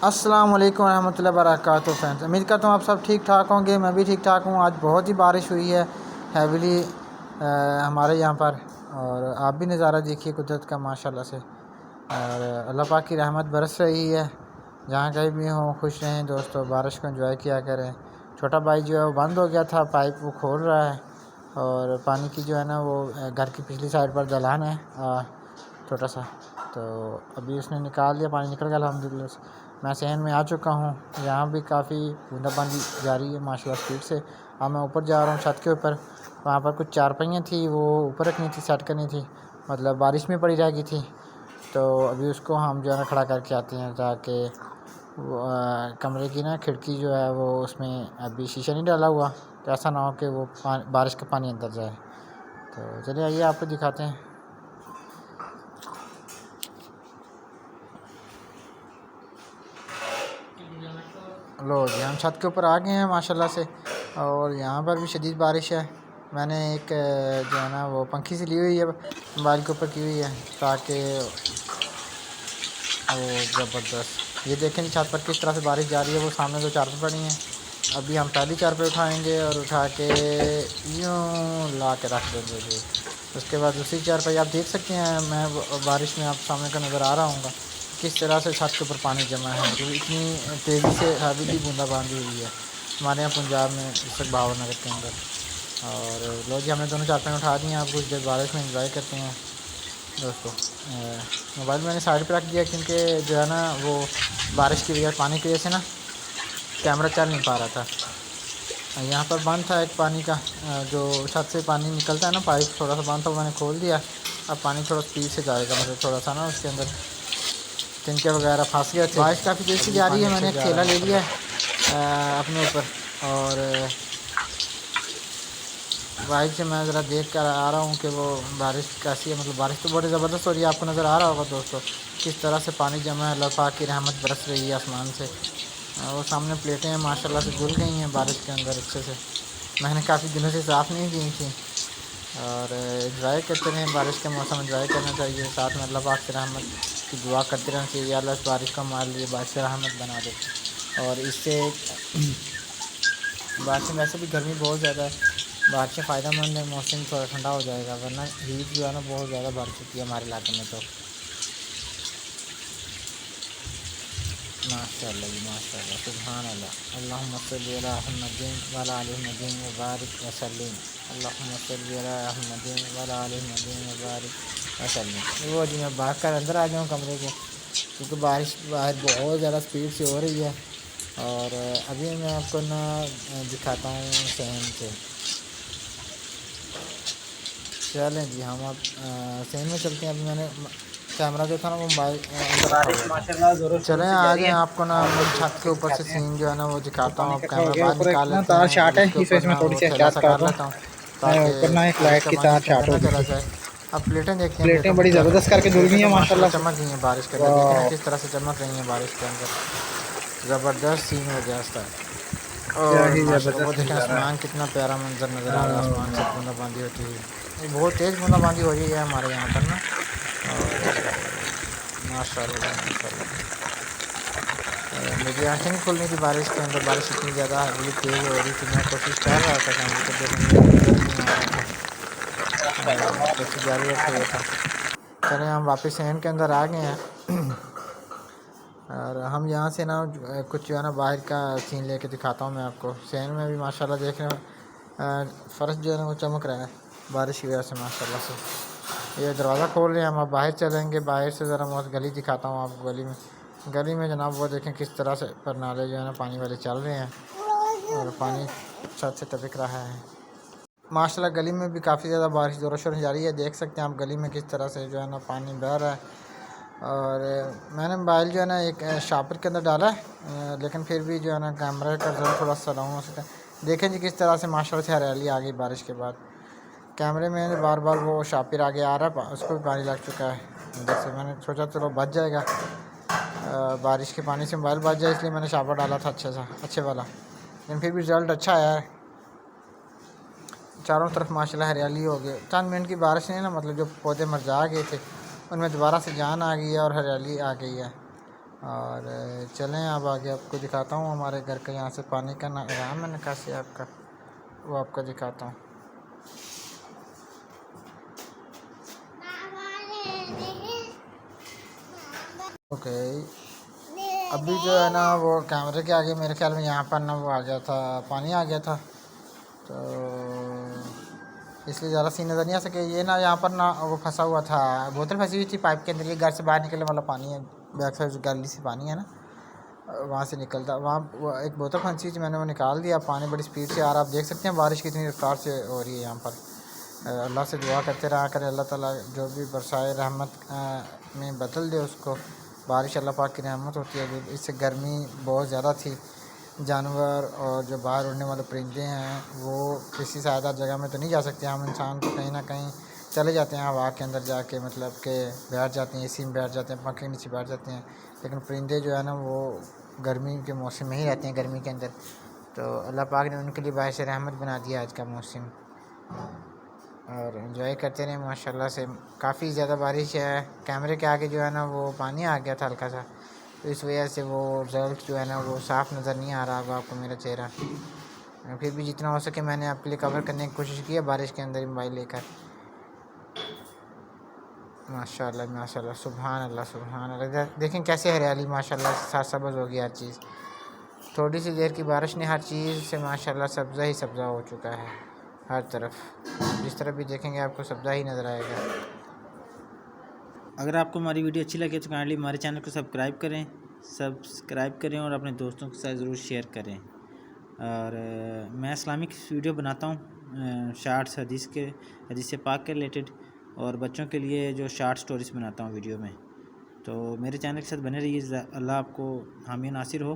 अस्सलाम वालेकुम रहमतुल्लाहि वबरकातुहू। फ्रेंड्स, उम्मीद करता हूँ आप सब ठीक ठाक होंगे। मैं भी ठीक ठाक हूँ। आज बहुत ही बारिश हुई है हैविली हमारे यहाँ पर, और आप भी नज़ारा देखिए कुदरत का माशाल्लाह से। और अल्लाह पाक की रहमत बरस रही है। जहाँ कहीं भी हों खुश रहें दोस्तों, बारिश को एंजॉय किया करें। छोटा भाई जो है वो बंद हो गया था, पाइप वो खोल रहा है, और पानी की जो है ना वो घर की पिछली साइड पर दलान है छोटा सा, तो अभी उसने निकाल लिया, पानी निकल गया अल्हम्दुलिल्लाह से। मैं सहन में आ चुका हूँ। यहाँ भी काफ़ी बूंदाबांदी जारी है माशाल्लाह स्पीड से। अब मैं ऊपर जा रहा हूँ छत के ऊपर। वहाँ पर कुछ चारपाइयाँ थी, वो ऊपर रखनी थी, सेट करनी थी, मतलब बारिश में पड़ी रह गई थी। तो अभी उसको हम जो है ना खड़ा करके आते हैं, ताकि कमरे की ना खिड़की जो है वो, उसमें अभी शीशा नहीं डाला हुआ, तो ऐसा ना हो कि वो बारिश का पानी अंदर जाए। तो चलिए आइए आपको दिखाते हैं। लो जी, हम छत के ऊपर आ गए हैं माशाल्लाह से, और यहाँ पर भी शदीद बारिश है। मैंने एक जो है ना वो पंखी से ली हुई है, मोबाइल के ऊपर की हुई है, ताकि वो ज़बरदस्त ये देखें छत पर किस तरह से बारिश जा रही है। वो सामने दो चारपाई पड़ी हैं। अभी हम पहली चारपाई उठाएंगे और उठा के यूँ ला के रख देंगे जी। उसके बाद दूसरी चारपाई आप देख सकते हैं, मैं बारिश में आप सामने का नज़र आ रहा हूँ किस तरह से छत के ऊपर पानी जमा है, जो इतनी तेज़ी से हैविली बूंदाबांदी हुई है हमारे यहाँ पंजाब में, इस वक्त भावनगर के अंदर। और लो जी, हमने दोनों चारपाई उठा दी हैं। आप कुछ देर बारिश में इंजॉय करते हैं दोस्तों। मोबाइल मैंने साइड पे रख दिया, क्योंकि जो है ना वो बारिश की वजह, पानी की वजह से ना कैमरा चल नहीं पा रहा था। यहाँ पर बंद था एक पानी का, जो छत से पानी निकलता है ना, पाइप थोड़ा सा बंद था, मैंने खोल दिया। अब पानी थोड़ा स्पीड से जाएगा, मतलब थोड़ा सा ना उसके अंदर तिनके वगैरह फंस गए थे। बारिश काफ़ी तेज़ से जा रही है। मैंने एक थैला ले लिया अपने ऊपर, और बाइक से मैं ज़रा देख कर आ रहा हूँ कि वो बारिश कैसी है। मतलब बारिश तो बड़ी ज़बरदस्त हो रही है, आपको नज़र आ रहा होगा दोस्तों किस तरह से पानी जमा है। अल्लाह पाक की रहमत बरस रही है आसमान से। वो सामने प्लेटें हैं माशाल्लाह से धुल गई हैं बारिश के अंदर अच्छे से। मैंने काफ़ी दिनों से साफ़ नहीं की थी। और एंजॉय करते रहें, बारिश का मौसम एंजॉय करना चाहिए। साथ में अल्लाह पाक की रहमत की दुआ करते रहना चाहिए, अल्लाह इस बारिश का हमारे लिए बारिश रहमत बना दे। और इससे बारिश में वैसे भी गर्मी बहुत ज़्यादा है, बारिशें फ़ायदेमंद है, मौसम थोड़ा ठंडा हो जाएगा, वरना हीट जो है ना बहुत ज़्यादा बढ़ चुकी है हमारे इलाके में। तो माशाअल्लाह जी माशाअल्लाह, सुभान अल्लाह। अल्लाहुम्मा सल्ली अला मुहम्मदिन व अला आलि मुहम्मदिन व बारिक व सल्लिम। अल्लाहुम्मा सल्ली अला मुहम्मदिन व अला आलि मुहम्मदिन व बारिक व सल्लिम। वो जी मैं भाग कर अंदर आ जाऊँ कमरे के, क्योंकि बारिश बाहर बहुत ज़्यादा स्पीड से हो रही है। और अभी मैं आपको ना दिखाता हूँ सहन से। चलें जी, हम अब सहन में चलते हैं। अभी मैंने कैमरा जो था ना वो मोबाइल अंदर रखा हुआ था। चलें आ जाएँ, आपको ना मैं छत के ऊपर से सीन जो है ना वो दिखाता हूँ। अब कैमरा बाहर निकाल लेते हैं और इसके ऊपर ना वो थैला सा कर लेता हूँ, ताकि बारिश का पानी इसके अंदर ना चला जाए। अब प्लेटें देखते हैं, प्लेटों में क्या करें। प्लेटें तो माशाल्लाह चमक गई हैं बारिश के अंदर, देखें ना किस तरह से चमक रही हैं बारिश के अंदर। ज़बरदस्त सीन हो गया इसका। और माशाल्लाह वो देखें आसमान, कितना प्यारा मंजर नज़र आ रहा है आसमान से बूंदाबांदी होती हुई। बहुत तेज़ बूंदाबांदी हो रही है हमारे यहाँ पर ना। और माशाल्लाह माशाल्लाह, मेरी आंखें नहीं खुल रही थी बारिश के अंदर। बारिश इतनी ज़्यादा हैविली तेज़ हो रही थी, मैं कोशिश कर रहा था कैमरे को देखने की, नज़र ही नहीं आ रहा था, कोशिश जारी रखे हुए था। चलें हम वापस सहन के अंदर आ गए हैं। और हम यहाँ से ना कुछ जो है ना बाहर का सीन लेके दिखाता हूँ मैं आपको। सहन में भी माशाल्लाह देख रहे हैं फ़र्श जो है ना वो चमक रहा है बारिश की वजह से माशाल्लाह से। ये दरवाज़ा खोल रहे हैं, हम अब बाहर चलेंगे। बाहर से ज़रा मैं गली दिखाता हूँ आपको। गली में जनाब वो देखें किस तरह से पर नाले जो है ना पानी वाले चल रहे हैं, और पानी छत से टपक रहा है माशाल्लाह। गली में भी काफ़ी ज़्यादा बारिश ज़ोरों शोरों से जारी है, देख सकते हैं आप गली में किस तरह से जो है ना पानी बह रहा है। और मैंने मोबाइल जो है ना एक शापर के अंदर डाला है, लेकिन फिर भी जो है ना कैमरे का ज़रा थोड़ा सा डाउन हो सकता है। देखें जी किस तरह से माशाल्लाह से हरियाली आ गई बारिश के बाद। कैमरे में बार बार वो शापर आगे आ रहा है, उसको भी पानी लग चुका है। जैसे मैंने सोचा चलो बच जाएगा, बारिश के पानी से मोबाइल बच जाए, इसलिए मैंने शापर डाला था अच्छे वाला। लेकिन फिर भी रिज़ल्ट अच्छा आया है। चारों तरफ माशाल्लाह हरियाली हो गई। चंद मिनट की बारिश नहीं ना, मतलब जो पौधे मरझा गए थे उनमें दोबारा से जान आ गई है और हरियाली आ गई है। और चलें अब आगे आपको दिखाता हूँ हमारे घर का यहाँ से पानी का नाम है निकासी आपका, वो आपको दिखाता हूँ। ओके, अभी जो है ना वो कैमरे के आगे मेरे ख्याल में यहाँ पर ना वो आ गया था, पानी आ गया था, तो इसलिए ज़्यादा सीन नज़र नहीं आ सके। ये ना यहाँ पर ना वो फंसा हुआ था, बोतल फंसी हुई थी पाइप के अंदर, ये घर से बाहर निकलने वाला पानी है, बैक साइड जो गली से पानी है ना वहाँ से निकलता, वहाँ एक बोतल फंसी थी, मैंने वो निकाल दिया। पानी बड़ी स्पीड से आ रहा, आप देख सकते हैं बारिश कितनी रफ्तार से हो रही है यहाँ पर। अल्लाह से दुआ करते रहा करें, अल्लाह ताला जो भी बरसाए रहमत में बदल दे उसको। बारिश अल्लाह पाक की रहमत होती है। इससे गर्मी बहुत ज़्यादा थी, जानवर और जो बाहर उड़ने वाले परिंदे हैं वो किसी सादा जगह में तो नहीं जा सकते। हम इंसान तो कहीं ना कहीं चले जाते हैं हवा के अंदर जाके, मतलब कि बैठ जाते हैं, एसी में बैठ जाते हैं, पंखे के नीचे बैठ जाते हैं, लेकिन परिंदे जो है ना वो गर्मी के मौसम में ही रहते हैं, गर्मी के अंदर। तो अल्लाह पाक ने उनके लिए बायस रहमत बना दिया आज का मौसम, और एंजॉय करते रहे माशाल्लाह से। काफ़ी ज़्यादा बारिश है, कैमरे के आगे जो है ना वो पानी आ गया था हल्का सा, तो इस वजह से वो रिज़ल्ट जो है ना वो साफ़ नज़र नहीं आ रहा होगा आपको मेरा चेहरा। फिर भी जितना हो सके मैंने आपके लिए कवर करने की कोशिश की है बारिश के अंदर मोबाइल लेकर। माशाल्लाह माशाल्लाह, सुभान अल्लाह सुभान अल्लाह। देखें कैसे हरियाली माशाल्लाह साथ सब्ज़ हो गई हर चीज़। थोड़ी सी देर की बारिश ने हर चीज़ से माशाल्लाह सब्ज़ा ही सब्ज़ा हो चुका है हर तरफ, जिस तरफ भी देखेंगे आपको सब्ज़ा ही नज़र आएगा। अगर आपको हमारी वीडियो अच्छी लगे तो काइंडली हमारे चैनल को सब्सक्राइब करें और अपने दोस्तों के साथ ज़रूर शेयर करें। और मैं इस्लामिक वीडियो बनाता हूँ, शार्ट्स हदीस से पाक के रिलेटेड, और बच्चों के लिए जो शार्ट स्टोरीज़ बनाता हूँ वीडियो में। तो मेरे चैनल के साथ बने रहिए। अल्लाह आपको हामी नासिर हो।